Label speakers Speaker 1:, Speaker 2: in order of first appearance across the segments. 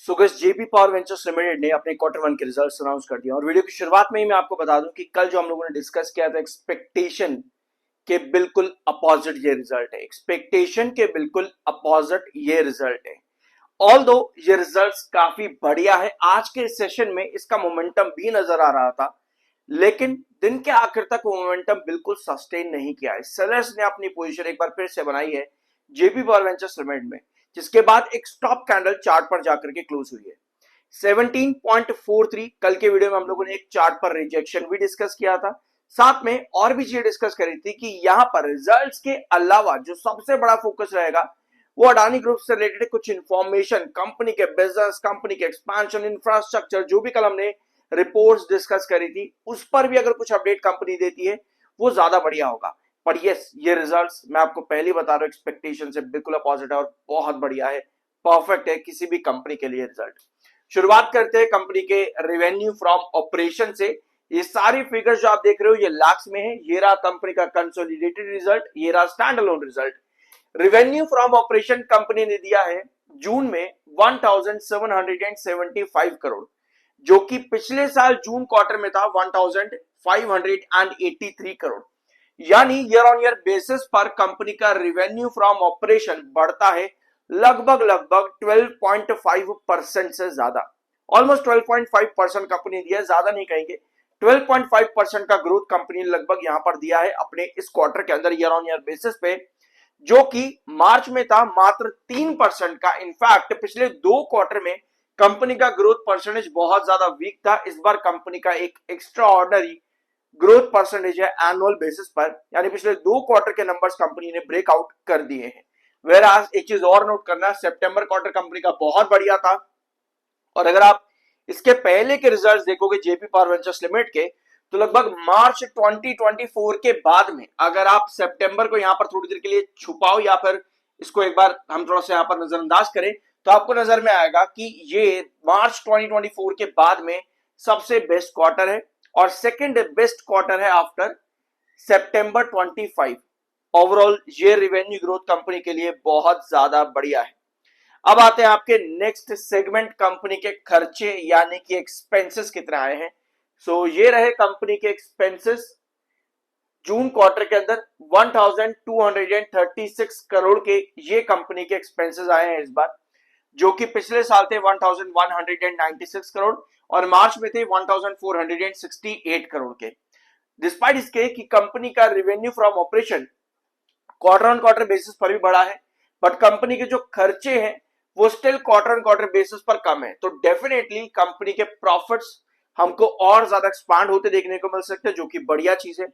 Speaker 1: सुगस JP Power Ventures limited ने अपने quarter one के रिजल्ट्स अनाउंस कर दिया और वीडियो की शुरुआत में ही मैं आपको बता दूं कि कल जो हम लोगों ने डिस्कस किया था एक्सपेक्टेशन के बिल्कुल अपोजिट ये रिजल्ट है। एक्सपेक्टेशन के बिल्कुल अपोजिट ये रिजल्ट है। ऑल दो ये रिजल्ट्स काफी बढ़िया है। आज के सेशन में इसका मोमेंटम भी नजर आ रहा था, लेकिन दिन के आखिर तक वो मोमेंटम बिल्कुल सस्टेन नहीं किया है। सेलर्स ने अपनी पोजीशन एक बार फिर से बनाई है जेपी पावर वेंचर्स लिमिटेड में, जिसके बाद एक स्टॉप कैंडल चार्ट पर जाकर के क्लोज हुई है 17.43। कल के वीडियो में हम लोगों ने एक चार्ट पर रिजेक्शन भी डिस्कस किया था, साथ में और भी चीजें डिस्कस करी थी कि यहां पर रिजल्ट्स के अलावा जो सबसे बड़ा फोकस रहेगा वो अडानी ग्रुप से रिलेटेड कुछ इंफॉर्मेशन, कंपनी के बिजनेस, कंपनी के एक्सपेंशन, इंफ्रास्ट्रक्चर, जो भी कल हमने रिपोर्ट्स डिस्कस करी थी उस पर भी अगर कुछ अपडेट कंपनी देती है वो ज्यादा बढ़िया होगा। पर यस, ये रिजल्ट्स मैं आपको पहले बता रहा हूं एक्सपेक्टेशन से बिल्कुल अपोजिट है और बहुत बढ़िया है, परफेक्ट है किसी भी कंपनी के लिए रिजल्ट। शुरुआत करते हैं कंपनी के रेवेन्यू फ्रॉम ऑपरेशन से। ये सारी फिगर्स जो आप देख रहे हो ये लाख्स में है। ये रहा कंपनी का कंसोलिडेटेड रिजल्ट, ये रहा stand alone result. Revenue from operation company ने दिया है जून में 1775 करोड़, जो कि पिछले साल जून क्वार्टर में था 1583 करोड़। यानी ईयर ऑन ईयर बेसिस पर कंपनी का रेवेन्यू फ्रॉम ऑपरेशन बढ़ता है लगभग 12.5% से ज्यादा, ऑलमोस्ट 12.5% कंपनी दिया है, ज्यादा नहीं कहेंगे। 12.5% का ग्रोथ कंपनी ने लगभग यहां पर दिया है अपने इस क्वार्टर के अंदर ईयर ऑन ईयर बेसिस पे, जो कि मार्च में था मात्र 3% का। इनफैक्ट पिछले दो क्वार्टर में कंपनी का ग्रोथ परसेंटेज बहुत ज्यादा वीक था। इस बार कंपनी का एक एक्स्ट्रा ऑर्डिनरी ग्रोथ परसेंटेज है एनुअल बेसिस पर, यानी पिछले दो क्वार्टर के नंबर्स कंपनी ने ब्रेकआउट कर दिए हैं। वेर आज एक चीज और नोट करना, सितंबर क्वार्टर कंपनी का बहुत बढ़िया था, और अगर आप इसके पहले के रिजल्ट्स देखोगे जेपी पावर वेंचर्स लिमिटेड के, तो लगभग मार्च 2024 के बाद में अगर आप सितंबर को यहां पर थोड़ी देर के लिए छुपाओ या फिर इसको एक बार हम थोड़ा सा यहां पर नजरअंदाज करें, तो आपको नजर में आएगा कि ये मार्च 2024 के बाद में सबसे बेस्ट क्वार्टर है और सेकंड बेस्ट क्वार्टर है आफ्टर सितंबर 25। ओवरऑल ये रेवेन्यू ग्रोथ कंपनी के लिए बहुत ज्यादा बढ़िया है। अब आते हैं आपके नेक्स्ट सेगमेंट, कंपनी के खर्चे यानी कि एक्सपेंसेस कितने आए हैं। सो ये रहे कंपनी के एक्सपेंसेस जून क्वार्टर के अंदर 1236 करोड़ के ये कंपनी के एक्सपेंसेस आए हैं इस बार, जो कि पिछले साल थे 1196 करोड़ और मार्च में थे 1468 करोड़ के। डिस्पाइट इसके कि कंपनी का revenue from operation quarter on quarter basis पर भी बढ़ा है, बट कंपनी के जो खर्चे हैं वो still quarter on quarter basis पर कम है। तो डेफिनेटली कंपनी के प्रॉफिट्स हमको और ज्यादा एक्सपांड होते देखने को मिल सकते हैं, जो कि बढ़िया चीज है।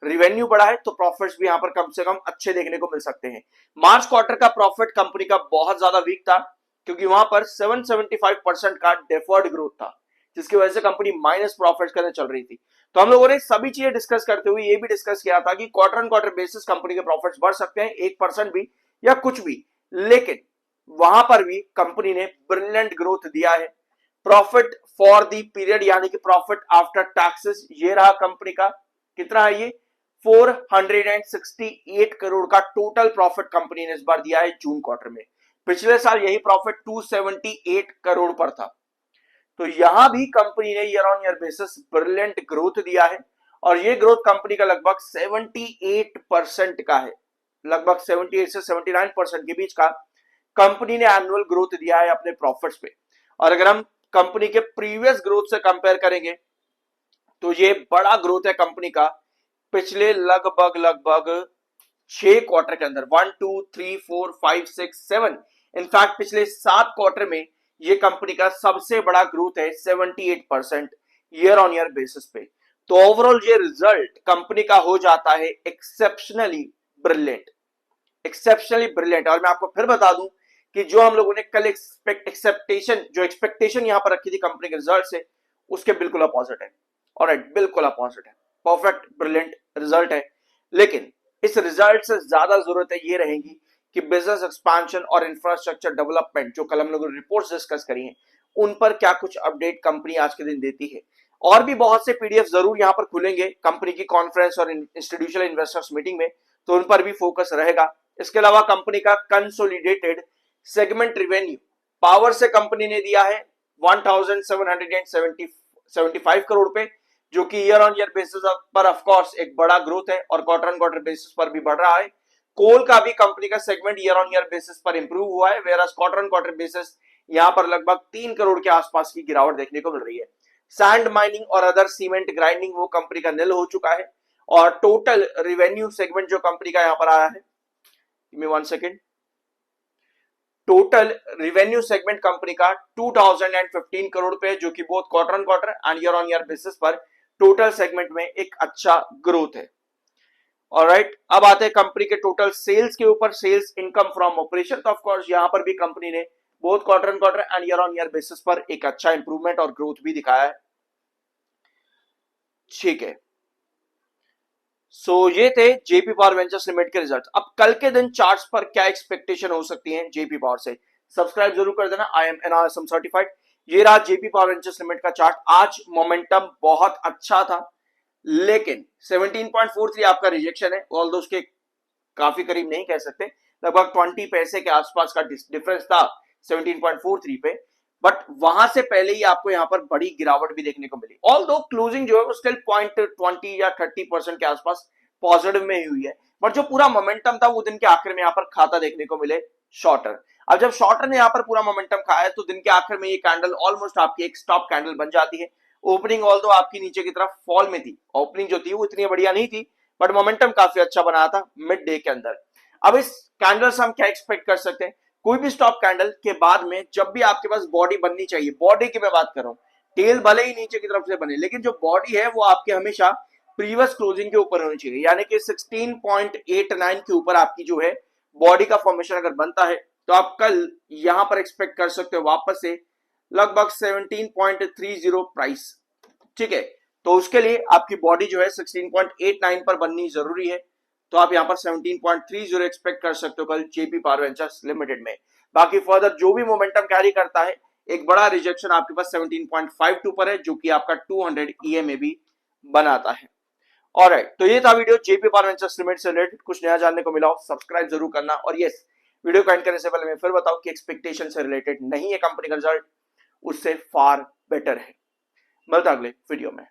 Speaker 1: रेवेन्यू बढ़ा है तो प्रॉफिट्स भी यहां पर कम से कम अच्छे देखने को मिल सकते हैं। मार्च क्वार्टर का प्रॉफिट कंपनी का बहुत ज्यादा वीक था, क्योंकि वहां पर 775% का डेफर्ड ग्रोथ था, जिसकी वजह से कंपनी माइनस प्रॉफिट करने चल रही थी। तो हम लोगों ने सभी चीजें डिस्कस करते हुए ये भी डिस्कस किया था कि quarter on quarter basis company के प्रॉफिट्स बढ़ सकते हैं 1% भी या कुछ भी, लेकिन वहां पर भी कंपनी ने ब्रिलियंट ग्रोथ दिया है। प्रॉफिट फॉर द पीरियड यानी कि प्रॉफिट आफ्टर टैक्सेस ये रहा कंपनी का, कितना है ये 468 करोड़ का टोटल प्रॉफिट कंपनी ने इस बार दिया है जून क्वार्टर में। पिछले साल यही प्रॉफिट 278 करोड़ पर था। तो यहां भी कंपनी ने year on year basis brilliant growth दिया है और ये ग्रोथ कंपनी का लगभग 78% का है, लगभग 78 से 79% के बीच का कंपनी ने एनुअल ग्रोथ दिया है अपने प्रॉफिट्स पे। और अगर हम कंपनी के प्रीवियस ग्रोथ से कंपेयर करेंगे तो ये बड़ा ग्रोथ है कंपनी का पिछले लगभग 6 क्वार्टर के अंदर, 1 2 3 4 5 6 7, इनफैक्ट पिछले 7 क्वार्टर में ये कंपनी का सबसे बड़ा ग्रोथ है 78% ईयर ऑन ईयर बेसिस पे। तो ओवरऑल ये रिजल्ट कंपनी का हो जाता है एक्सेप्शनली ब्रिलियंट, एक्सेप्शनली ब्रिलियंट। और मैं आपको फिर बता दूं कि जो हम लोगों ने कल एक्सपेक्टेशन यहां पर रखी थी कंपनी के रिजल्ट से, उसके बिल्कुल अपोजिट है। ऑलराइट, बिल्कुल अपोजिट है, परफेक्ट ब्रिलियंट रिजल्ट है। लेकिन इस रिजल्ट से ज्यादा जरूरत है ये रहेगी कि बिजनेस एक्सपांशन और इंफ्रास्ट्रक्चर डेवलपमेंट, जो कल हम लोगों ने रिपोर्ट्स डिस्कस करी हैं, उन पर क्या कुछ अपडेट कंपनी आज के दिन देती है। और भी बहुत से पीडीएफ जरूर यहां पर खुलेंगे कंपनी की कॉन्फ्रेंस और इंस्टीट्यूशनल इन्वेस्टर्स मीटिंग में, तो उन पर भी फोकस रहेगा। इसके अलावा कंपनी का कंसोलिडेटेड सेगमेंट रिवेन्यू पावर से कंपनी ने दिया है 1775 करोड़ पे, जो कि ईयर ऑन ईयर बेसिस पर ऑफ कोर्स एक बड़ा ग्रोथ है और क्वार्टर ऑन क्वार्टर बेसिस पर भी बढ़ रहा है। कोल का भी कंपनी का segment year on year basis पर इंप्रूव हुआ है, where quarter on quarter basis यहां पर लगभग 3 करोड़ के आसपास की गिरावट देखने को मिल रही है। सैंड माइनिंग और अदर सीमेंट ग्राइंडिंग वो कंपनी का निल हो चुका है और टोटल रिवेन्यू सेगमेंट जो कंपनी का यहां पर आया है, give me 1 second, total revenue segment company का 2015 करोड़ पे, जो कि both quarter on quarter and year on year basis पर टोटल सेगमेंट में एक अच्छा ग्रोथ है। ऑलराइट, अब आते हैं कंपनी के टोटल सेल्स के ऊपर, सेल्स इनकम फ्रॉम ऑपरेशन। तो ऑफ कोर्स यहां पर भी कंपनी ने both quarter on quarter and year on year basis पर एक अच्छा इंप्रूवमेंट और ग्रोथ भी दिखाया है। ठीक है, सो ये थे जेपी पावर वेंचर्स लिमिटेड के रिजल्ट। अब कल के दिन चार्ट्स पर क्या एक्सपेक्टेशन हो सकती है जेपी पावर से, सब्सक्राइब जरूर कर देना। I am NRSM certified. ये रहा जेपी पावर वेंचर्स लिमिटेड का चार्ट। आज मोमेंटम बहुत अच्छा था, लेकिन 17.43 आपका रिजेक्शन है, ऑल्दो उसके काफी करीब नहीं कह सकते, लगभग 20 पैसे के आसपास का डिफरेंस था 17.43 पे, बट वहां से पहले ही आपको यहां पर बड़ी गिरावट भी देखने को मिली। ऑल्दो क्लोजिंग जो है वो स्टिल 0.20 या 30% के आसपास पॉजिटिव में ही हुई है, बट जो पूरा मोमेंटम था वो दिन के आखिर में यहां पर खाता देखने को मिले शॉर्टर। अब जब शॉर्टर ने यहां पर पूरा मोमेंटम खाया तो दिन के आखिर में ये कैंडल ऑलमोस्ट आपकी एक स्टॉप कैंडल बन जाती है। ओपनिंग ऑल्दो आपकी नीचे की तरफ फॉल में थी, ओपनिंग जो थी वो इतनी बढ़िया नहीं थी, बट मोमेंटम काफी अच्छा बनाया था मिड डे के अंदर। अब इस कैंडल से हम क्या एक्सपेक्ट कर सकते हैं, कोई भी स्टॉप कैंडल के बाद में जब भी आपके पास बॉडी बननी चाहिए, बॉडी की मैं बात कर रहा हूं, टेल भले ही नीचे की तरफ से बने, लेकिन जो बॉडी है वो आपके हमेशा प्रीवियस क्लोजिंग के ऊपर होनी चाहिए, यानी कि 16.89 के ऊपर आपकी जो है बॉडी का फॉर्मेशन अगर बनता है तो आप कल यहां पर एक्सपेक्ट कर सकते हो वापस से लगभग 17.30 प्राइस। ठीक है, तो उसके लिए आपकी बॉडी जो है 16.89 पर बननी जरूरी है, तो आप यहां पर 17.30 एक्सपेक्ट कर सकते हो कल जेपी पावर वेंचर्स लिमिटेड में। बाकी फर्दर जो भी मोमेंटम कैरी करता है, एक बड़ा रिजेक्शन आपके पास 17.52 पर है, जो कि आपका 200 EMA भी बनाता है। ऑलराइट, तो ये था video JP Power Ventures limited से रिलेटेड। कुछ नया जानने को मिला हो सब्सक्राइब जरूर करना, और यस, वीडियो को एंड करने से पहले मैं फिर बताऊं कि एक्सपेक्टेशन से रिलेटेड नहीं है कंपनी का रिजल्ट, उससे फार बेटर है। मिलता अगले वीडियो में।